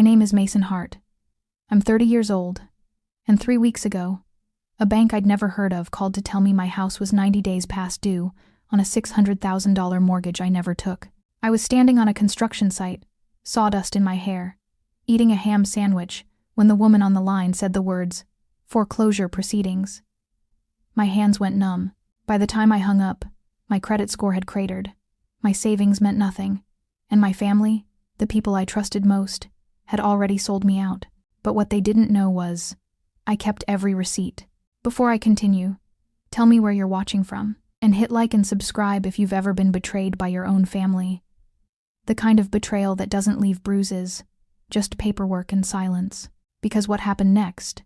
name is Mason Hart. I'm 30 years old, and 3 weeks ago, a bank I'd never heard of called to tell me my house was 90 days past due on a $600,000 mortgage I never took. I was standing on a construction site, sawdust in my hair, eating a ham sandwich when the woman on the line said the words, "Foreclosure proceedings." My hands went numb. By the time I hung up, my credit score had cratered. My savings meant nothing, and my family, the people I trusted most, had already sold me out. But what they didn't know was, I kept every receipt. Before I continue, tell me where you're watching from, and hit like and subscribe if you've ever been betrayed by your own family. The kind of betrayal that doesn't leave bruises, just paperwork and silence. Because what happened next?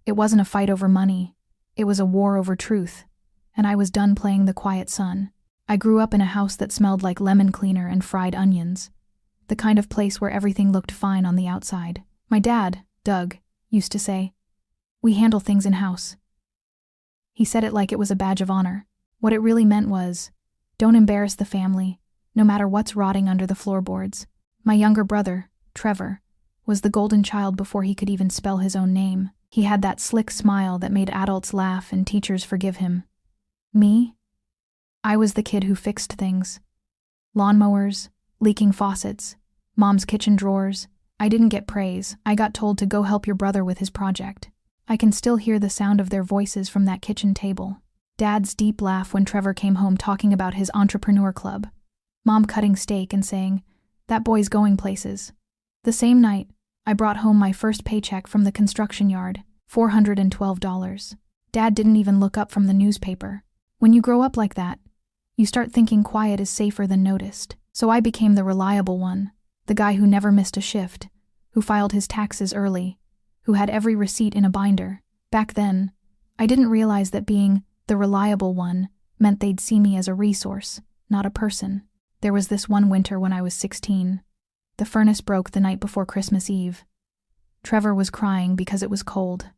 It wasn't a fight over money, it was a war over truth, and I was done playing the quiet son. I grew up in a house that smelled like lemon cleaner and fried onions, the kind of place where everything looked fine on the outside. My dad, Doug, used to say, "We handle things in-house." He said it like it was a badge of honor. What it really meant was, don't embarrass the family, no matter what's rotting under the floorboards. My younger brother, Trevor, was the golden child before he could even spell his own name. He had that slick smile that made adults laugh and teachers forgive him. Me? I was the kid who fixed things. Lawnmowers, leaking faucets, mom's kitchen drawers. I didn't get praise. I got told to go help your brother with his project. I can still hear the sound of their voices from that kitchen table. Dad's deep laugh when Trevor came home talking about his entrepreneur club. Mom cutting steak and saying, "That boy's going places." The same night, I brought home my first paycheck from the construction yard, $412. Dad didn't even look up from the newspaper. When you grow up like that, you start thinking quiet is safer than noticed. So I became the reliable one, the guy who never missed a shift, who filed his taxes early, who had every receipt in a binder. Back then, I didn't realize that being the reliable one meant they'd see me as a resource, not a person. There was this one winter when I was 16. The furnace broke the night before Christmas Eve. Trevor was crying because it was cold,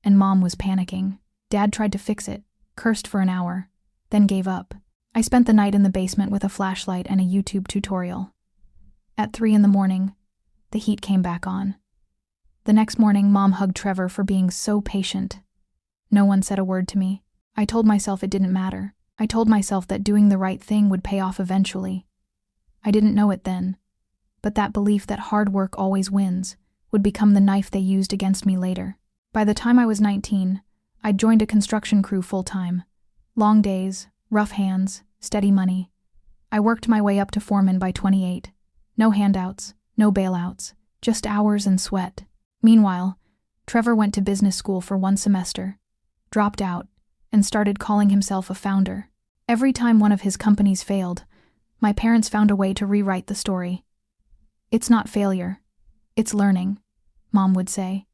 and Mom was panicking. Dad tried to fix it, cursed for an hour, then gave up. I spent the night in the basement with a flashlight and a YouTube tutorial. At 3 a.m, the heat came back on. The next morning, Mom hugged Trevor for being so patient. No one said a word to me. I told myself it didn't matter. I told myself that doing the right thing would pay off eventually. I didn't know it then, but that belief that hard work always wins would become the knife they used against me later. By the time I was 19, I'd joined a construction crew full-time. Long days, rough hands, steady money. I worked my way up to foreman by 28. No handouts, no bailouts, just hours and sweat. Meanwhile, Trevor went to business school for 1 semester, dropped out, and started calling himself a founder. Every time one of his companies failed, my parents found a way to rewrite the story. "It's not failure, it's learning," Mom would say.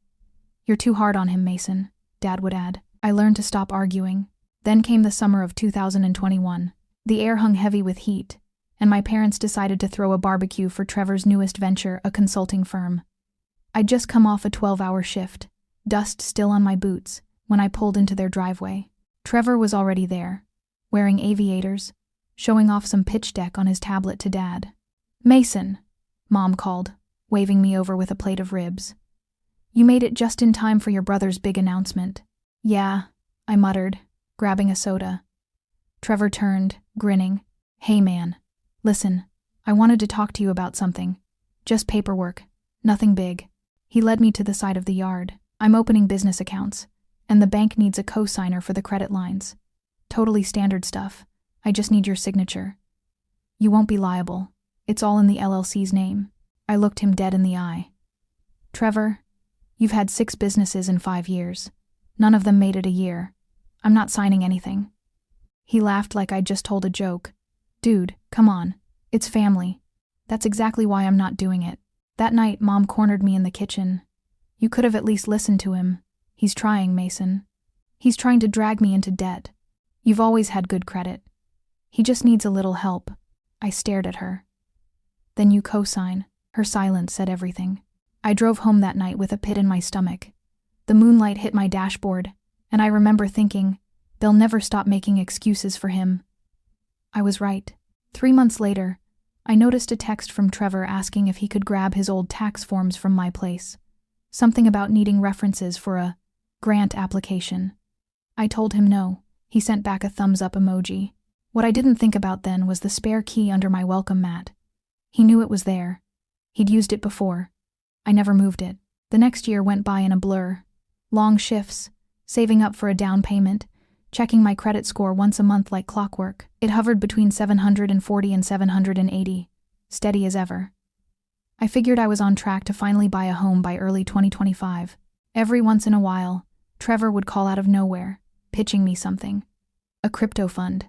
"You're too hard on him, Mason," Dad would add. I learned to stop arguing. Then came the summer of 2021. The air hung heavy with heat, and my parents decided to throw a barbecue for Trevor's newest venture, a consulting firm. I'd just come off a 12-hour shift, dust still on my boots, when I pulled into their driveway. Trevor was already there, wearing aviators, showing off some pitch deck on his tablet to Dad. "Mason," Mom called, waving me over with a plate of ribs. "You made it just in time for your brother's big announcement." "Yeah," I muttered, grabbing a soda. Trevor turned, grinning. "Hey man, listen, I wanted to talk to you about something. Just paperwork, nothing big." He led me to the side of the yard. "I'm opening business accounts, and the bank needs a co-signer for the credit lines. Totally standard stuff. I just need your signature. You won't be liable. It's all in the LLC's name." I looked him dead in the eye. "Trevor, you've had 6 businesses in 5 years. None of them made it a year. I'm not signing anything." He laughed like I'd just told a joke. "Dude, come on. It's family. That's exactly why I'm not doing it." That night, Mom cornered me in the kitchen. "You could have at least listened to him. He's trying, Mason. He's trying to drag me into debt. You've always had good credit. He just needs a little help." I stared at her. "Then you co-sign." Her silence said everything. I drove home that night with a pit in my stomach. The moonlight hit my dashboard, and I remember thinking, they'll never stop making excuses for him. I was right. 3 months later, I noticed a text from Trevor asking if he could grab his old tax forms from my place. Something about needing references for a grant application. I told him no. He sent back a thumbs up emoji. What I didn't think about then was the spare key under my welcome mat. He knew it was there. He'd used it before. I never moved it. The next year went by in a blur. Long shifts, saving up for a down payment, checking my credit score once a month like clockwork. It hovered between 740 and 780, steady as ever. I figured I was on track to finally buy a home by early 2025. Every once in a while, Trevor would call out of nowhere, pitching me something. A crypto fund,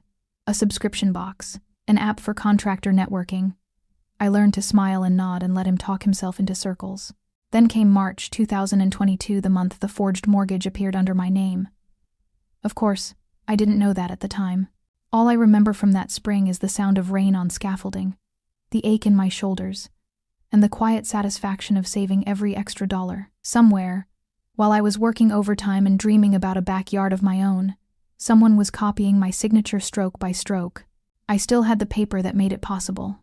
a subscription box, an app for contractor networking. I learned to smile and nod and let him talk himself into circles. Then came March 2022, the month the forged mortgage appeared under my name. Of course, I didn't know that at the time. All I remember from that spring is the sound of rain on scaffolding, the ache in my shoulders, and the quiet satisfaction of saving every extra dollar. Somewhere, while I was working overtime and dreaming about a backyard of my own, someone was copying my signature stroke by stroke. I still had the paper that made it possible.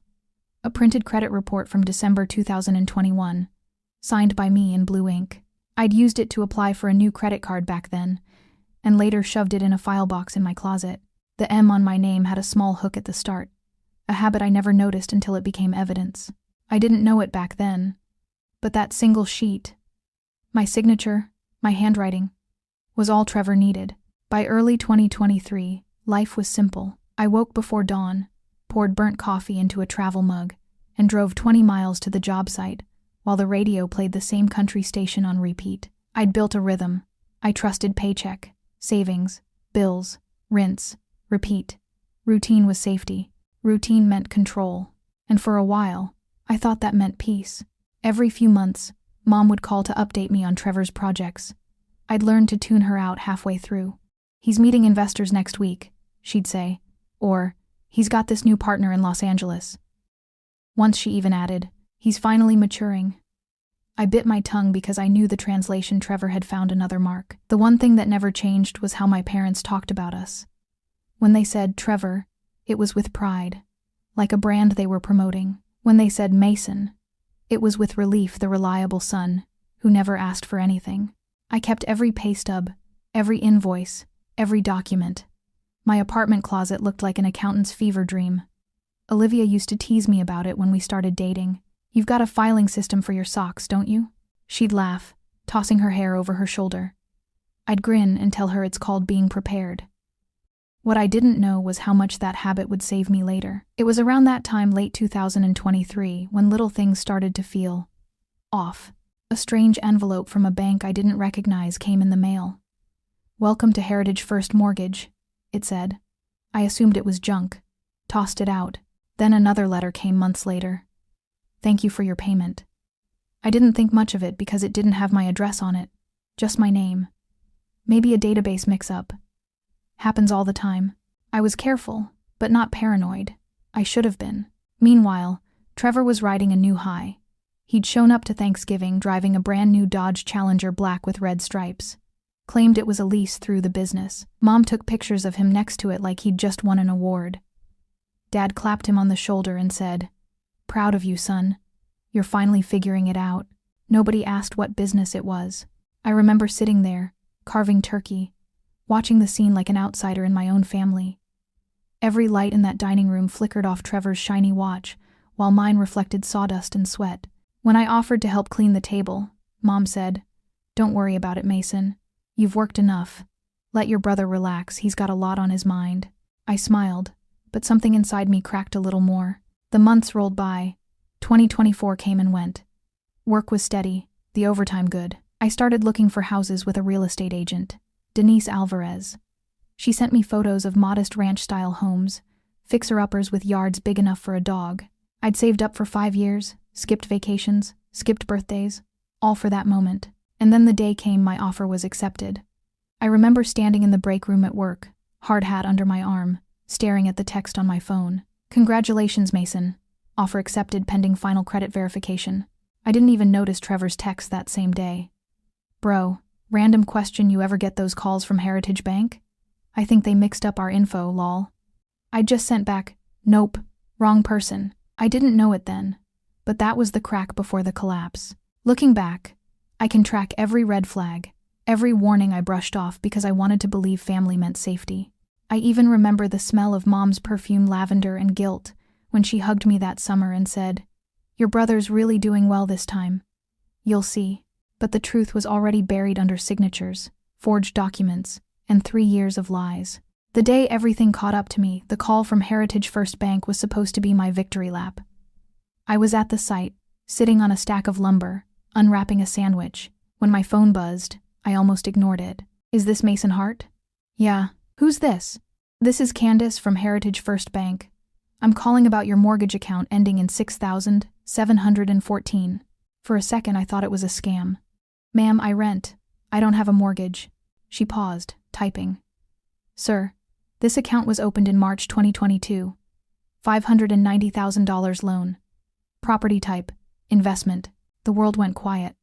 A printed credit report from December 2021, signed by me in blue ink. I'd used it to apply for a new credit card back then, and later shoved it in a file box in my closet. The M on my name had a small hook at the start, a habit I never noticed until it became evidence. I didn't know it back then, but that single sheet, my signature, my handwriting, was all Trevor needed. By early 2023, life was simple. I woke before dawn, poured burnt coffee into a travel mug, and drove 20 miles to the job site, while the radio played the same country station on repeat. I'd built a rhythm. I trusted paycheck, savings, bills, rinse, repeat. Routine was safety. Routine meant control. And for a while, I thought that meant peace. Every few months, Mom would call to update me on Trevor's projects. I'd learned to tune her out halfway through. "He's meeting investors next week," she'd say. Or, "He's got this new partner in Los Angeles." Once she even added, "He's finally maturing." I bit my tongue because I knew the translation Trevor had found another mark. The one thing that never changed was how my parents talked about us. When they said Trevor, it was with pride, like a brand they were promoting. When they said Mason, it was with relief, the reliable son, who never asked for anything. I kept every pay stub, every invoice, every document. My apartment closet looked like an accountant's fever dream. Olivia used to tease me about it when we started dating. "You've got a filing system for your socks, don't you?" She'd laugh, tossing her hair over her shoulder. I'd grin and tell her it's called being prepared. What I didn't know was how much that habit would save me later. It was around that time, late 2023, when little things started to feel off. A strange envelope from a bank I didn't recognize came in the mail. "Welcome to Heritage First Mortgage," it said. I assumed it was junk, tossed it out. Then another letter came months later. "Thank you for your payment." I didn't think much of it because it didn't have my address on it, just my name. Maybe a database mix-up. Happens all the time. I was careful, but not paranoid. I should have been. Meanwhile, Trevor was riding a new high. He'd shown up to Thanksgiving driving a brand new Dodge Challenger black with red stripes. Claimed it was a lease through the business. Mom took pictures of him next to it like he'd just won an award. Dad clapped him on the shoulder and said, "Proud of you, son. You're finally figuring it out." Nobody asked what business it was. I remember sitting there, carving turkey, watching the scene like an outsider in my own family. Every light in that dining room flickered off Trevor's shiny watch, while mine reflected sawdust and sweat. When I offered to help clean the table, Mom said, "Don't worry about it, Mason. You've worked enough. Let your brother relax, he's got a lot on his mind." I smiled, but something inside me cracked a little more. The months rolled by. 2024 came and went. Work was steady, the overtime good. I started looking for houses with a real estate agent, Denise Alvarez. She sent me photos of modest ranch-style homes, fixer-uppers with yards big enough for a dog. I'd saved up for 5 years, skipped vacations, skipped birthdays, all for that moment. And then the day came my offer was accepted. I remember standing in the break room at work, hard hat under my arm, staring at the text on my phone. "Congratulations, Mason. Offer accepted pending final credit verification." I didn't even notice Trevor's text that same day. "Bro, random question, you ever get those calls from Heritage Bank? I think they mixed up our info, lol." I just sent back, "Nope, wrong person. I didn't know it then, but that was the crack before the collapse. Looking back, I can track every red flag, every warning I brushed off because I wanted to believe family meant safety. I even remember the smell of Mom's perfume, lavender and guilt, when she hugged me that summer and said, "Your brother's really doing well this time. You'll see." But the truth was already buried under signatures, forged documents, and 3 years of lies. The day everything caught up to me, the call from Heritage First Bank was supposed to be my victory lap. I was at the site, sitting on a stack of lumber, unwrapping a sandwich. When my phone buzzed, I almost ignored it. "Is this Mason Hart?" "Yeah. Who's this?" "This is Candace from Heritage First Bank. I'm calling about your mortgage account ending in 6,714. For a second I thought it was a scam. "Ma'am, I rent. I don't have a mortgage." She paused, typing. "Sir, this account was opened in March 2022. $590,000 loan. Property type, investment." The world went quiet.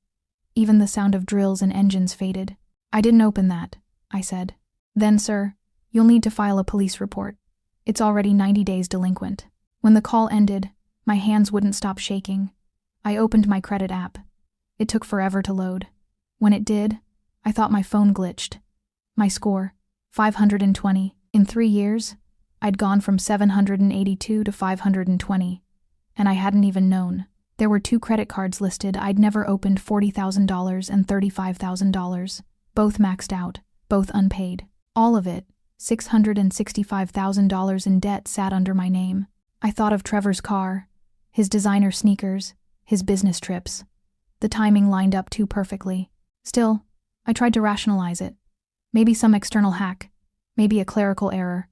Even the sound of drills and engines faded. "I didn't open that," I said. "Then, sir, you'll need to file a police report. It's already 90 days delinquent." When the call ended, my hands wouldn't stop shaking. I opened my credit app. It took forever to load. When it did, I thought my phone glitched. My score, 520. In 3 years, I'd gone from 782 to 520, and I hadn't even known. There were 2 credit cards listed I'd never opened, $40,000 and $35,000, both maxed out, both unpaid. All of it, $665,000 in debt, sat under my name. I thought of Trevor's car, his designer sneakers, his business trips. The timing lined up too perfectly. Still, I tried to rationalize it. Maybe some external hack, maybe a clerical error.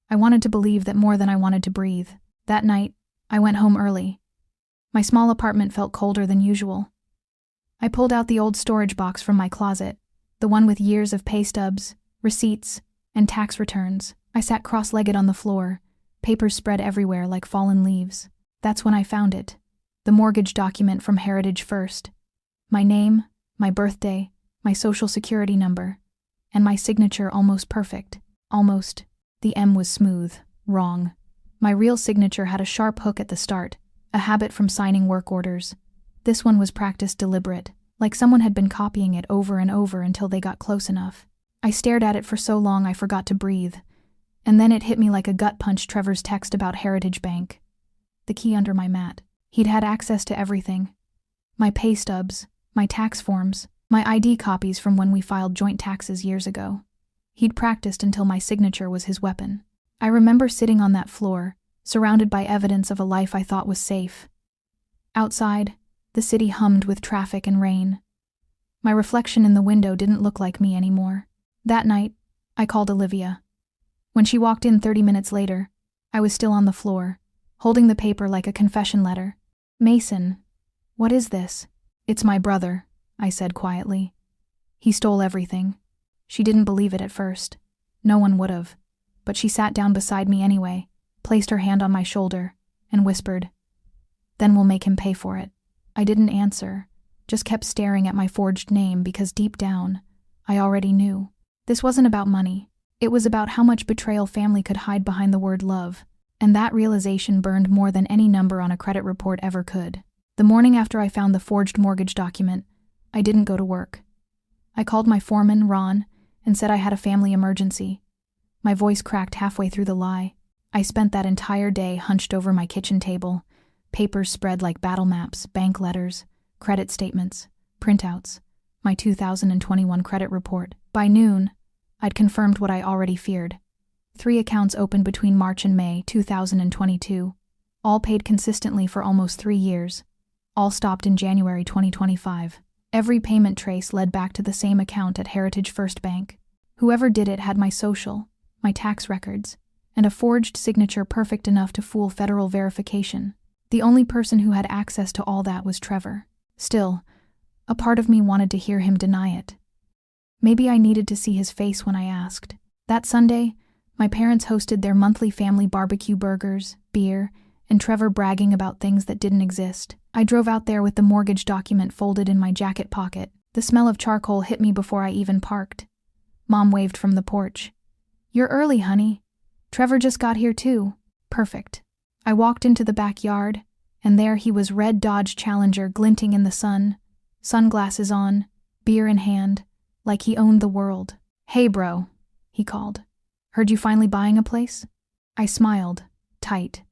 I wanted to believe that more than I wanted to breathe. That night, I went home early. My small apartment felt colder than usual. I pulled out the old storage box from my closet, the one with years of pay stubs, receipts, and tax returns. I sat cross-legged on the floor, papers spread everywhere like fallen leaves. That's when I found it. The mortgage document from Heritage First. My name, my birthday, my social security number, and my signature almost perfect. Almost. The M was smooth, wrong. My real signature had a sharp hook at the start, a habit from signing work orders. This one was practiced deliberate, like someone had been copying it over and over until they got close enough. I stared at it for so long I forgot to breathe, and then it hit me like a gut punch. Trevor's text about Heritage Bank. The key under my mat. He'd had access to everything. My pay stubs, my tax forms, my ID copies from when we filed joint taxes years ago. He'd practiced until my signature was his weapon. I remember sitting on that floor, surrounded by evidence of a life I thought was safe. Outside, the city hummed with traffic and rain. My reflection in the window didn't look like me anymore. That night, I called Olivia. When she walked in 30 minutes later, I was still on the floor, holding the paper like a confession letter. "Mason, what is this?" "It's my brother," I said quietly. "He stole everything." She didn't believe it at first. No one would have. But she sat down beside me anyway, placed her hand on my shoulder, and whispered, "Then we'll make him pay for it." I didn't answer, just kept staring at my forged name because deep down, I already knew. This wasn't about money. It was about how much betrayal family could hide behind the word love, and that realization burned more than any number on a credit report ever could. The morning after I found the forged mortgage document, I didn't go to work. I called my foreman, Ron, and said I had a family emergency. My voice cracked halfway through the lie. I spent that entire day hunched over my kitchen table, papers spread like battle maps, bank letters, credit statements, printouts, my 2021 credit report. By noon, I'd confirmed what I already feared. 3 accounts opened between March and May 2022, all paid consistently for almost 3 years, all stopped in January 2025. Every payment trace led back to the same account at Heritage First Bank. Whoever did it had my social, my tax records, and a forged signature perfect enough to fool federal verification. The only person who had access to all that was Trevor. Still, a part of me wanted to hear him deny it. Maybe I needed to see his face when I asked. That Sunday, my parents hosted their monthly family barbecue, burgers, beer, and Trevor bragging about things that didn't exist. I drove out there with the mortgage document folded in my jacket pocket. The smell of charcoal hit me before I even parked. Mom waved from the porch. "You're early, honey. Trevor just got here too." Perfect. I walked into the backyard, And there he was, red Dodge Challenger glinting in the sun, sunglasses on, beer in hand, like he owned the world. "Hey bro," he called. "Heard you finally buying a place?" I smiled, tight.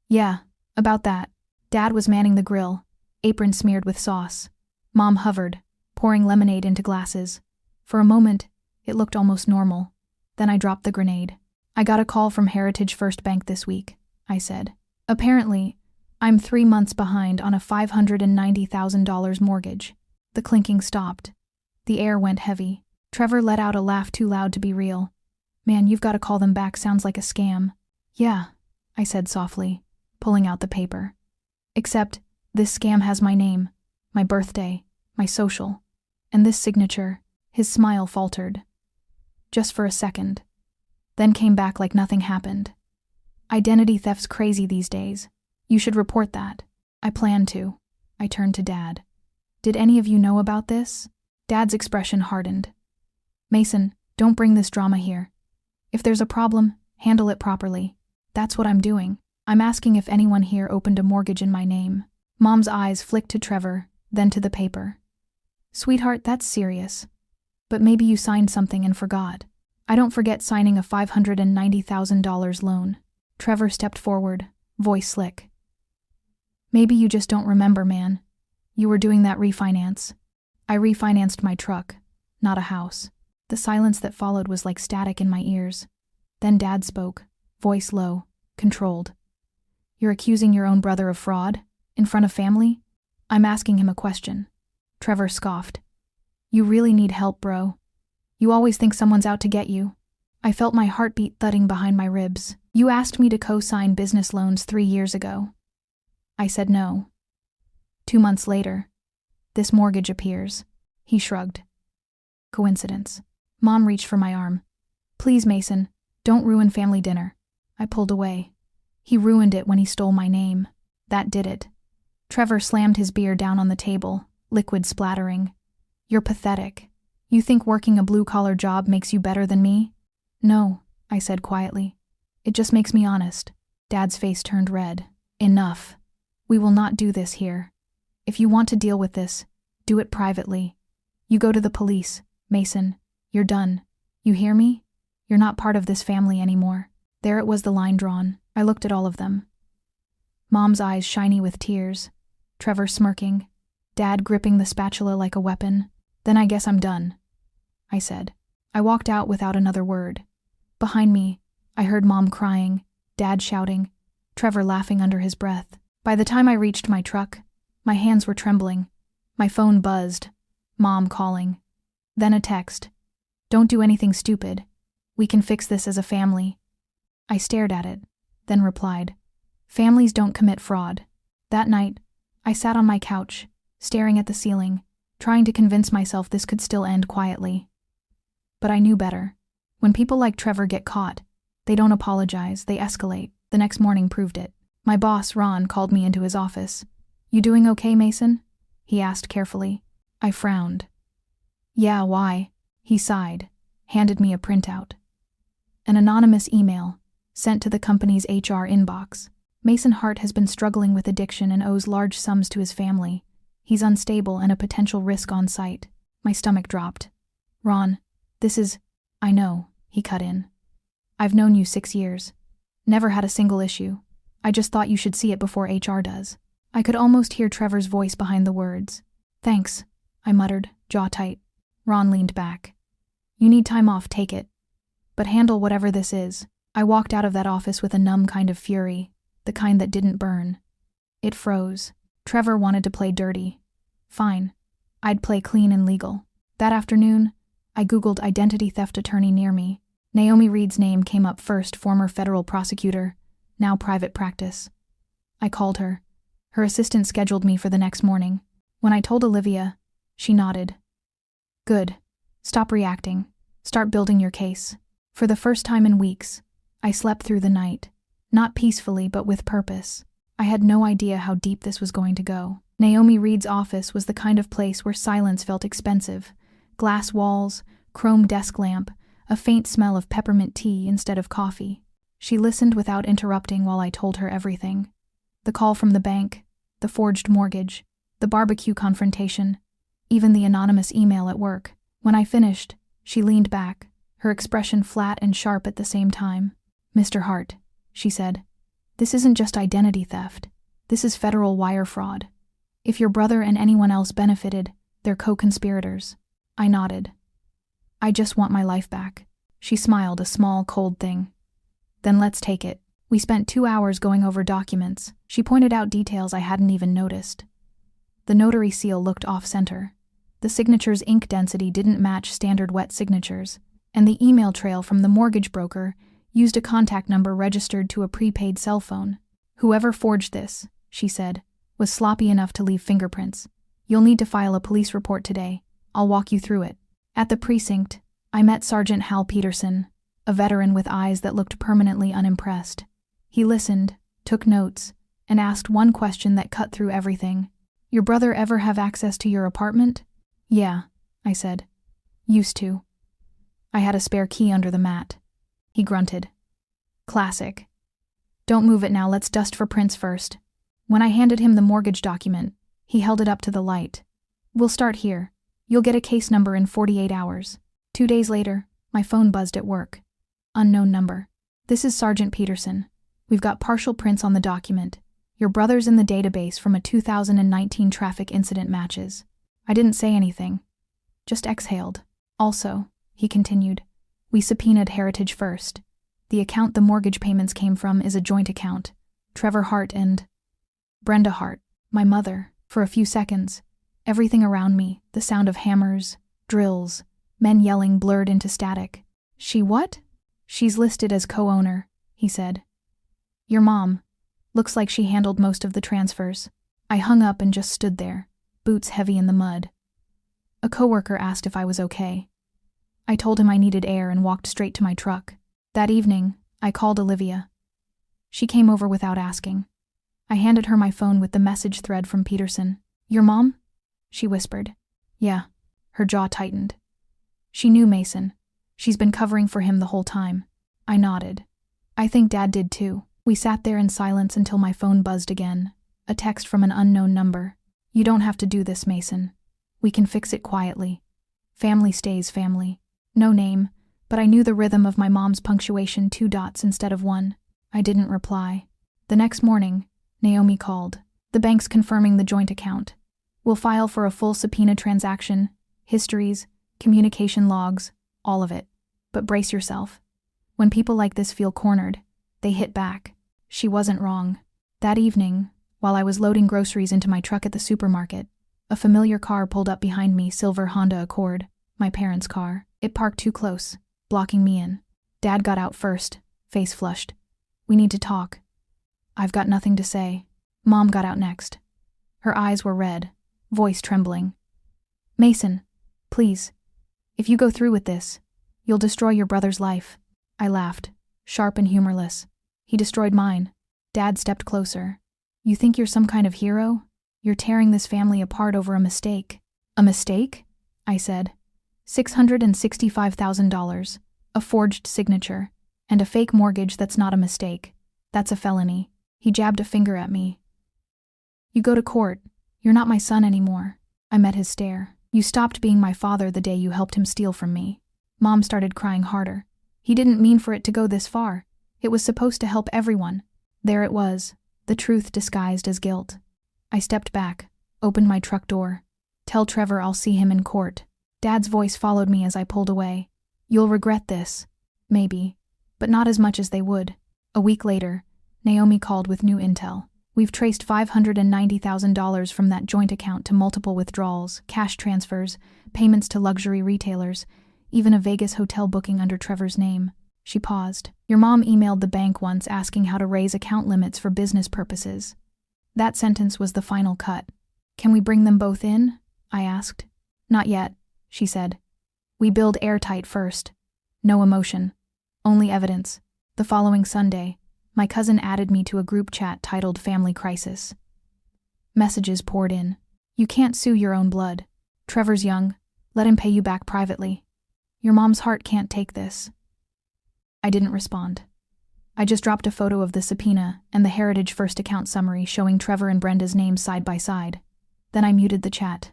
"Yeah, about that." Dad was manning the grill, apron smeared with sauce. Mom hovered, pouring lemonade into glasses. For a moment, it looked almost normal. Then I dropped the grenade. "I got a call from Heritage First Bank this week," I said. "Apparently, I'm 3 months behind on a $590,000 mortgage." The clinking stopped. The air went heavy. Trevor let out a laugh too loud to be real. "Man, you've got to call them back, sounds like a scam." "Yeah," I said softly, pulling out the paper. "Except, this scam has my name, my birthday, my social, and this signature." His smile faltered. Just for a second. Then came back like nothing happened. "Identity theft's crazy these days. You should report that." "I plan to." I turned to Dad. "Did any of you know about this?" Dad's expression hardened. "Mason, don't bring this drama here. If there's a problem, handle it properly. That's what I'm doing. I'm asking if anyone here opened a mortgage in my name." Mom's eyes flicked to Trevor, then to the paper. "Sweetheart, that's serious. But maybe you signed something and forgot." "I don't forget signing a $590,000 loan." Trevor stepped forward, voice slick. "Maybe you just don't remember, man. You were doing that refinance." "I refinanced my truck, not a house." The silence that followed was like static in my ears. Then Dad spoke, voice low, controlled. "You're accusing your own brother of fraud? In front of family?" "I'm asking him a question." Trevor scoffed. "You really need help, bro. You always think someone's out to get you." I felt my heartbeat thudding behind my ribs. "You asked me to co-sign business loans 3 years ago." I said no. 2 months later, this mortgage appears. He shrugged. "Coincidence." Mom reached for my arm. "Please, Mason, don't ruin family dinner." I pulled away. "He ruined it when he stole my name. That did it." Trevor slammed his beer down on the table, liquid splattering. "You're pathetic. You think working a blue-collar job makes you better than me?" "No," I said quietly. "It just makes me honest." Dad's face turned red. "Enough. We will not do this here. If you want to deal with this, do it privately. You go to the police, Mason. You're done. You hear me? You're not part of this family anymore." There it was, the line drawn. I looked at all of them. Mom's eyes shiny with tears. Trevor smirking. Dad gripping the spatula like a weapon. "Then I guess I'm done," I said. I walked out without another word. Behind me, I heard Mom crying, Dad shouting, Trevor laughing under his breath. By the time I reached my truck, my hands were trembling. My phone buzzed. Mom calling. Then a text. "Don't do anything stupid. We can fix this as a family." I stared at it, then replied, "Families don't commit fraud." That night, I sat on my couch, staring at the ceiling, trying to convince myself this could still end quietly. But I knew better. When people like Trevor get caught, they don't apologize, they escalate. The next morning proved it. My boss, Ron, called me into his office. "You doing okay, Mason?" he asked carefully. I frowned. "Yeah, why?" He sighed, handed me a printout. An anonymous email, sent to the company's HR inbox. "Mason Hart has been struggling with addiction and owes large sums to his family. He's unstable and a potential risk on site." My stomach dropped. "Ron, this is—" "I know," he cut in. "I've known you 6 years. Never had a single issue. I just thought you should see it before HR does." I could almost hear Trevor's voice behind the words. "Thanks," I muttered, jaw tight. Ron leaned back. "You need time off, take it. But handle whatever this is." I walked out of that office with a numb kind of fury, the kind that didn't burn. It froze. Trevor wanted to play dirty. Fine. I'd play clean and legal. That afternoon, I Googled identity theft attorney near me. Naomi Reed's name came up first, former federal prosecutor, now private practice. I called her. Her assistant scheduled me for the next morning. When I told Olivia, she nodded. "Good. Stop reacting. Start building your case." For the first time in weeks, I slept through the night. Not peacefully, but with purpose. I had no idea how deep this was going to go. Naomi Reed's office was the kind of place where silence felt expensive. Glass walls, chrome desk lamp, a faint smell of peppermint tea instead of coffee. She listened without interrupting while I told her everything. The call from the bank, the forged mortgage, the barbecue confrontation, even the anonymous email at work. When I finished, she leaned back, her expression flat and sharp at the same time. "Mr. Hart," she said, "this isn't just identity theft. This is federal wire fraud. If your brother and anyone else benefited, they're co-conspirators." I nodded. "I just want my life back." She smiled, a small, cold thing. "Then let's take it." We spent 2 hours going over documents. She pointed out details I hadn't even noticed. The notary seal looked off-center. The signature's ink density didn't match standard wet signatures, and the email trail from the mortgage broker used a contact number registered to a prepaid cell phone. "Whoever forged this," she said, "was sloppy enough to leave fingerprints. You'll need to file a police report today. I'll walk you through it." At the precinct, I met Sergeant Hal Peterson, a veteran with eyes that looked permanently unimpressed. He listened, took notes, and asked one question that cut through everything. "Your brother ever have access to your apartment?" "Yeah," I said. "Used to. I had a spare key under the mat." He grunted. "Classic. Don't move it now, let's dust for prints first." When I handed him the mortgage document, he held it up to the light. "We'll start here. You'll get a case number in 48 hours. 2 days later, my phone buzzed at work. Unknown number. "This is Sergeant Peterson. We've got partial prints on the document. Your brother's in the database from a 2019 traffic incident matches." I didn't say anything, just exhaled. "Also," he continued, "we subpoenaed Heritage first. The account the mortgage payments came from is a joint account. Trevor Hart and Brenda Hart, my mother." For a few seconds, everything around me, the sound of hammers, drills, men yelling, blurred into static. "She what?" "She's listed as co-owner," he said. "Your mom. Looks like she handled most of the transfers." I hung up and just stood there, boots heavy in the mud. A coworker asked if I was okay. I told him I needed air and walked straight to my truck. That evening, I called Olivia. She came over without asking. I handed her my phone with the message thread from Peterson. "Your mom?" she whispered. "Yeah." Her jaw tightened. "She knew Mason. She's been covering for him the whole time." I nodded. "I think Dad did too." We sat there in silence until my phone buzzed again. A text from an unknown number. "You don't have to do this, Mason. We can fix it quietly. Family stays family." No name, but I knew the rhythm of my mom's punctuation, 2 dots instead of 1. I didn't reply. The next morning, Naomi called. "The bank's confirming the joint account. We'll file for a full subpoena transaction, histories, communication logs, all of it. But brace yourself. When people like this feel cornered, they hit back." She wasn't wrong. That evening, while I was loading groceries into my truck at the supermarket, a familiar car pulled up behind me, silver Honda Accord, my parents' car. It parked too close, blocking me in. Dad got out first, face flushed. "We need to talk." "I've got nothing to say." Mom got out next. Her eyes were red, voice trembling. "Mason, please. If you go through with this, you'll destroy your brother's life." I laughed, sharp and humorless. "He destroyed mine." Dad stepped closer. "You think you're some kind of hero? You're tearing this family apart over a mistake." "A mistake?" I said. $665,000, a forged signature, and a fake mortgage that's not a mistake. That's a felony." He jabbed a finger at me. "You go to court. You're not my son anymore." I met his stare. "You stopped being my father the day you helped him steal from me." Mom started crying harder. "He didn't mean for it to go this far. It was supposed to help everyone." There it was, the truth disguised as guilt. I stepped back, opened my truck door. "Tell Trevor I'll see him in court." Dad's voice followed me as I pulled away. "You'll regret this. Maybe. But not as much as they would." A week later, Naomi called with new intel. "We've traced $590,000 from that joint account to multiple withdrawals, cash transfers, payments to luxury retailers, even a Vegas hotel booking under Trevor's name." She paused. "Your mom emailed the bank once asking how to raise account limits for business purposes." That sentence was the final cut. "Can we bring them both in?" I asked. "Not yet," she said. "We build airtight first. No emotion. Only evidence." The following Sunday, my cousin added me to a group chat titled Family Crisis. Messages poured in. "You can't sue your own blood. Trevor's young. Let him pay you back privately. Your mom's heart can't take this." I didn't respond. I just dropped a photo of the subpoena and the Heritage First account summary showing Trevor and Brenda's names side by side. Then I muted the chat.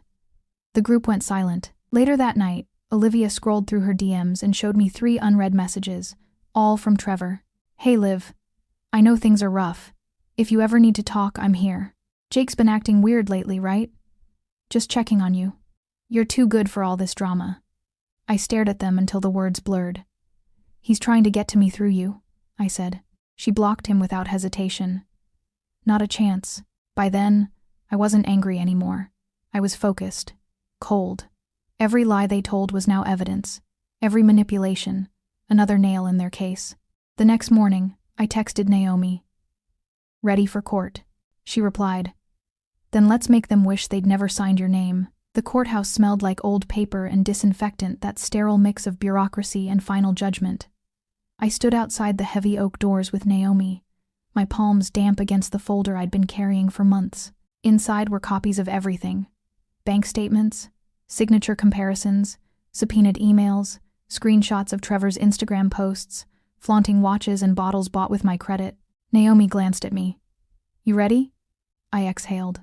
The group went silent. Later that night, Olivia scrolled through her DMs and showed me 3 unread messages, all from Trevor. "Hey Liv, I know things are rough. If you ever need to talk, I'm here. Jake's been acting weird lately, right? Just checking on you. You're too good for all this drama." I stared at them until the words blurred. "He's trying to get to me through you," I said. She blocked him without hesitation. Not a chance. By then, I wasn't angry anymore. I was focused, cold. Every lie they told was now evidence. Every manipulation, another nail in their case. The next morning, I texted Naomi. "Ready for court," she replied. "Then let's make them wish they'd never signed your name." The courthouse smelled like old paper and disinfectant, that sterile mix of bureaucracy and final judgment. I stood outside the heavy oak doors with Naomi, my palms damp against the folder I'd been carrying for months. Inside were copies of everything: bank statements, signature comparisons, subpoenaed emails, screenshots of Trevor's Instagram posts, flaunting watches and bottles bought with my credit. Naomi glanced at me. "You ready?" I exhaled.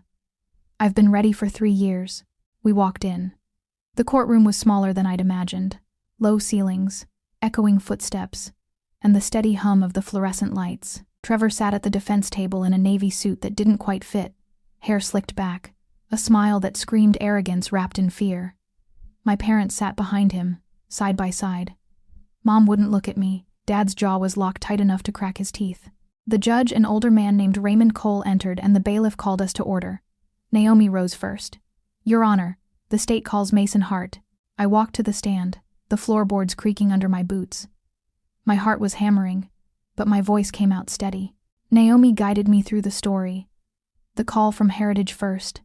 "I've been ready for 3 years." We walked in. The courtroom was smaller than I'd imagined. Low ceilings, echoing footsteps, and the steady hum of the fluorescent lights. Trevor sat at the defense table in a navy suit that didn't quite fit, hair slicked back, a smile that screamed arrogance wrapped in fear. My parents sat behind him, side by side. Mom wouldn't look at me. Dad's jaw was locked tight enough to crack his teeth. The judge, an older man named Raymond Cole, entered, and the bailiff called us to order. Naomi rose first. "Your Honor, the state calls Mason Hart." I walked to the stand, the floorboards creaking under my boots. My heart was hammering, but my voice came out steady. Naomi guided me through the story. The call from Heritage First,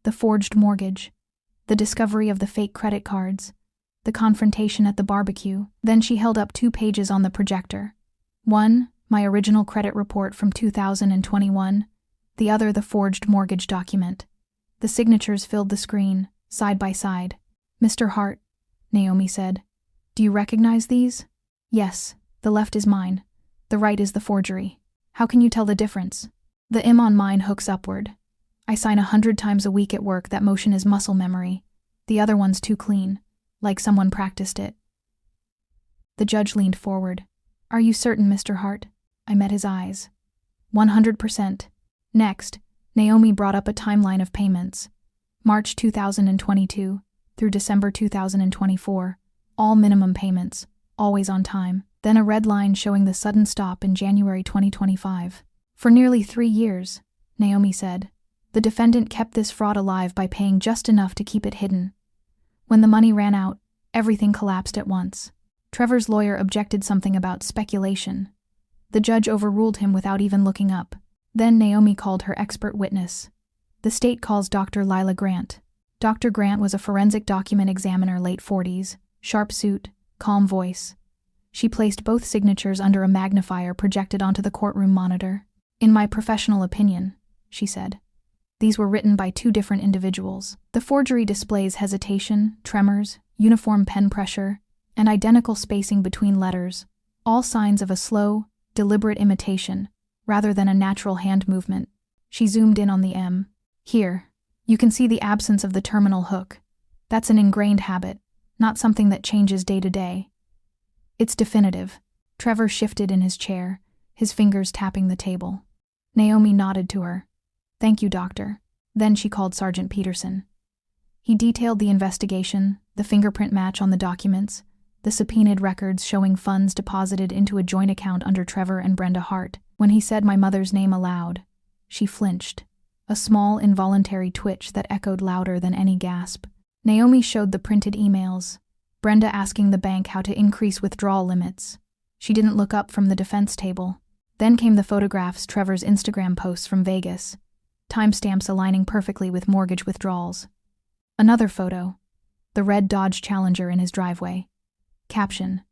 the forged mortgage, the discovery of the fake credit cards, the confrontation at the barbecue. Then she held up 2 pages on the projector. One, my original credit report from 2021, the other the forged mortgage document. The signatures filled the screen, side by side. "Mr. Hart," Naomi said, "do you recognize these?" "Yes, the left is mine. The right is the forgery." "How can you tell the difference?" "The M on mine hooks upward. I sign 100 times a week at work. That motion is muscle memory. The other one's too clean, like someone practiced it." The judge leaned forward. "Are you certain, Mr. Hart?" I met his eyes. 100%. Next, Naomi brought up a timeline of payments. March 2022 through December 2024, all minimum payments, always on time. Then a red line showing the sudden stop in January 2025. "For nearly 3 years, Naomi said, the defendant kept this fraud alive by paying just enough to keep it hidden. When the money ran out, everything collapsed at once." Trevor's lawyer objected something about speculation. The judge overruled him without even looking up. Then Naomi called her expert witness. "The state calls Dr. Lila Grant." Dr. Grant was a forensic document examiner, late 40s, sharp suit, calm voice. She placed both signatures under a magnifier projected onto the courtroom monitor. "In my professional opinion," she said, "these were written by 2 different individuals. The forgery displays hesitation, tremors, uniform pen pressure, and identical spacing between letters, all signs of a slow, deliberate imitation, rather than a natural hand movement." She zoomed in on the M. "Here, you can see the absence of the terminal hook. That's an ingrained habit, not something that changes day to day. It's definitive." Trevor shifted in his chair, his fingers tapping the table. Naomi nodded to her. "Thank you, doctor." Then she called Sergeant Peterson. He detailed the investigation, the fingerprint match on the documents, the subpoenaed records showing funds deposited into a joint account under Trevor and Brenda Hart. When he said my mother's name aloud, she flinched, a small involuntary twitch that echoed louder than any gasp. Naomi showed the printed emails, Brenda asking the bank how to increase withdrawal limits. She didn't look up from the defense table. Then came the photographs, Trevor's Instagram posts from Vegas, timestamps aligning perfectly with mortgage withdrawals. Another photo, the red Dodge Challenger in his driveway. Caption,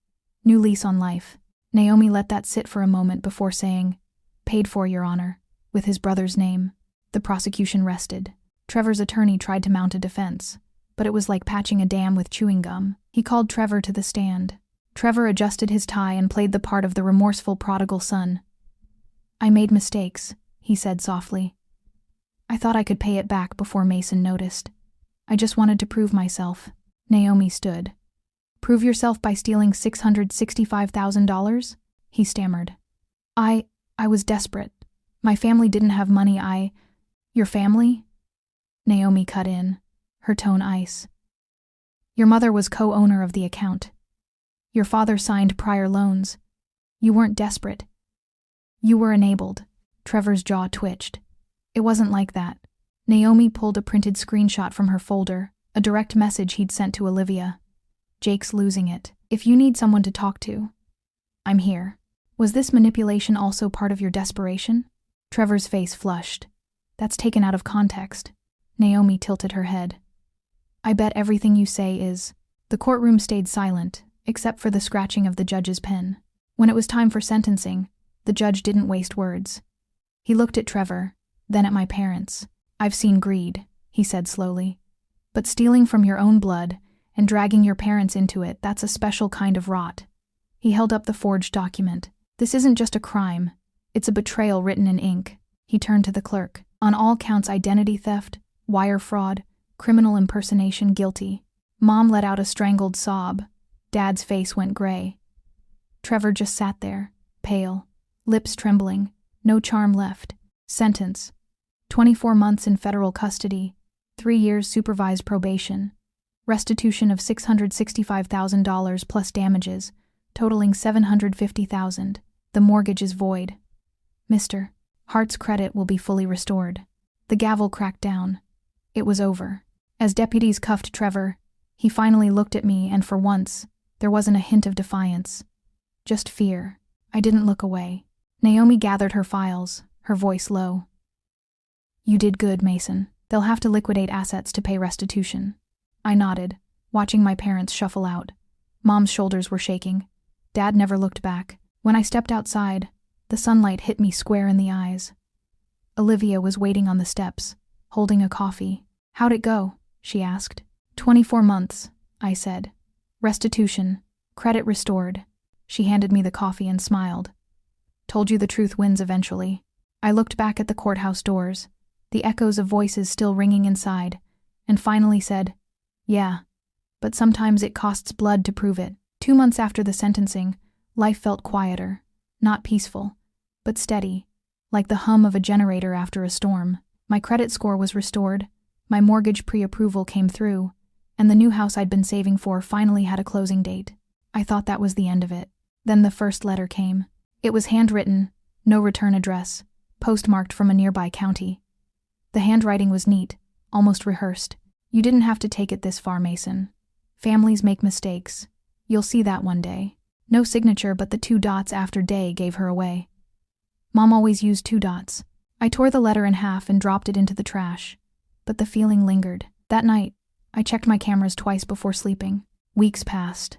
"New lease on life." Naomi let that sit for a moment before saying, "Paid for, Your Honor," with his brother's name. The prosecution rested. Trevor's attorney tried to mount a defense, but it was like patching a dam with chewing gum. He called Trevor to the stand. Trevor adjusted his tie and played the part of the remorseful prodigal son. "I made mistakes," he said softly. "I thought I could pay it back before Mason noticed. I just wanted to prove myself." Naomi stood. "Prove yourself by stealing $665,000? He stammered. I was desperate. My family didn't have money. Your family?" Naomi cut in, her tone ice. "Your mother was co-owner of the account. Your father signed prior loans. You weren't desperate. You were enabled." Trevor's jaw twitched. "It wasn't like that." Naomi pulled a printed screenshot from her folder, a direct message he'd sent to Olivia. "Jake's losing it. If you need someone to talk to, I'm here." Was this manipulation also part of your desperation? Trevor's face flushed. "That's taken out of context." Naomi tilted her head. "I bet everything you say is." The courtroom stayed silent, except for the scratching of the judge's pen. When it was time for sentencing, the judge didn't waste words. He looked at Trevor, then at my parents. "I've seen greed," he said slowly. "But stealing from your own blood and dragging your parents into it, that's a special kind of rot." He held up the forged document. "This isn't just a crime. It's a betrayal written in ink." He turned to the clerk. "On all counts, identity theft, wire fraud, criminal impersonation, guilty." Mom let out a strangled sob. Dad's face went gray. Trevor just sat there, pale, lips trembling, no charm left. Sentence: 24 months in federal custody, 3 years supervised probation, restitution of $665,000 plus damages, totaling $750,000. The mortgage is void. Mr. Hart's credit will be fully restored. The gavel cracked down. It was over. As deputies cuffed Trevor, he finally looked at me, and for once, there wasn't a hint of defiance. Just fear. I didn't look away. Naomi gathered her files, her voice low. "You did good, Mason. They'll have to liquidate assets to pay restitution." I nodded, watching my parents shuffle out. Mom's shoulders were shaking. Dad never looked back. When I stepped outside, the sunlight hit me square in the eyes. Olivia was waiting on the steps, holding a coffee. "How'd it go?" she asked. 24 months, I said. "Restitution. Credit restored." She handed me the coffee and smiled. "Told you the truth wins eventually." I looked back at the courthouse doors, the echoes of voices still ringing inside, and finally said, "Yeah, but sometimes it costs blood to prove it." 2 months after the sentencing, life felt quieter, not peaceful, but steady, like the hum of a generator after a storm. My credit score was restored, my mortgage pre-approval came through, and the new house I'd been saving for finally had a closing date. I thought that was the end of it. Then the first letter came. It was handwritten, no return address, postmarked from a nearby county. The handwriting was neat, almost rehearsed. "You didn't have to take it this far, Mason. Families make mistakes. You'll see that one day." No signature, but the 2 dots after day gave her away. Mom always used 2 dots. I tore the letter in half and dropped it into the trash, but the feeling lingered. That night, I checked my cameras twice before sleeping. Weeks passed.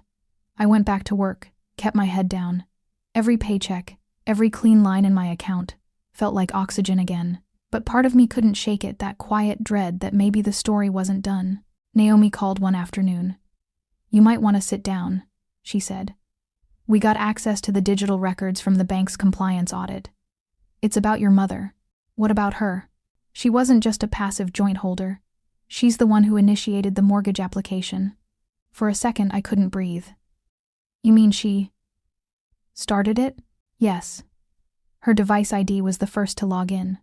I went back to work, kept my head down. Every paycheck, every clean line in my account, felt like oxygen again. But part of me couldn't shake it, that quiet dread that maybe the story wasn't done. Naomi called one afternoon. "You might want to sit down," she said. "We got access to the digital records from the bank's compliance audit. It's about your mother." "What about her?" "She wasn't just a passive joint holder. She's the one who initiated the mortgage application." For a second, I couldn't breathe. "You mean she started it?" "Yes. Her device ID was the first to log in.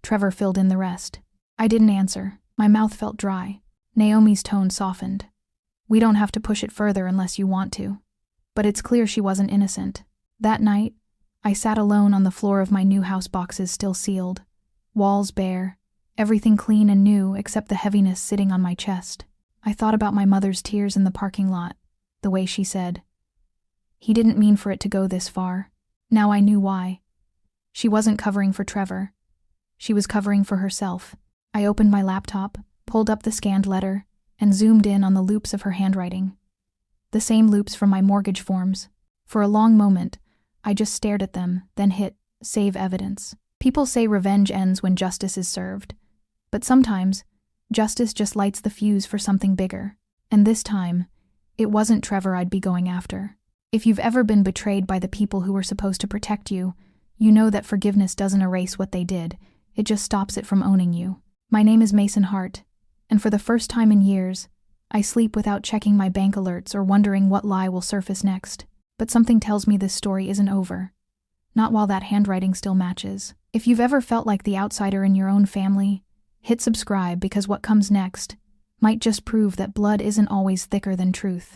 Trevor filled in the rest." I didn't answer. My mouth felt dry. Naomi's tone softened. "We don't have to push it further unless you want to. But it's clear she wasn't innocent." That night, I sat alone on the floor of my new house, boxes still sealed, walls bare, everything clean and new except the heaviness sitting on my chest. I thought about my mother's tears in the parking lot, the way she said, "He didn't mean for it to go this far." Now I knew why. She wasn't covering for Trevor. She was covering for herself. I opened my laptop, pulled up the scanned letter, and zoomed in on the loops of her handwriting. The same loops from my mortgage forms. For a long moment, I just stared at them, then hit save evidence. People say revenge ends when justice is served. But sometimes, justice just lights the fuse for something bigger. And this time, it wasn't Trevor I'd be going after. If you've ever been betrayed by the people who were supposed to protect you, you know that forgiveness doesn't erase what they did, it just stops it from owning you. My name is Mason Hart, and for the first time in years, I sleep without checking my bank alerts or wondering what lie will surface next. But something tells me this story isn't over. Not while that handwriting still matches. If you've ever felt like the outsider in your own family, hit subscribe because what comes next might just prove that blood isn't always thicker than truth.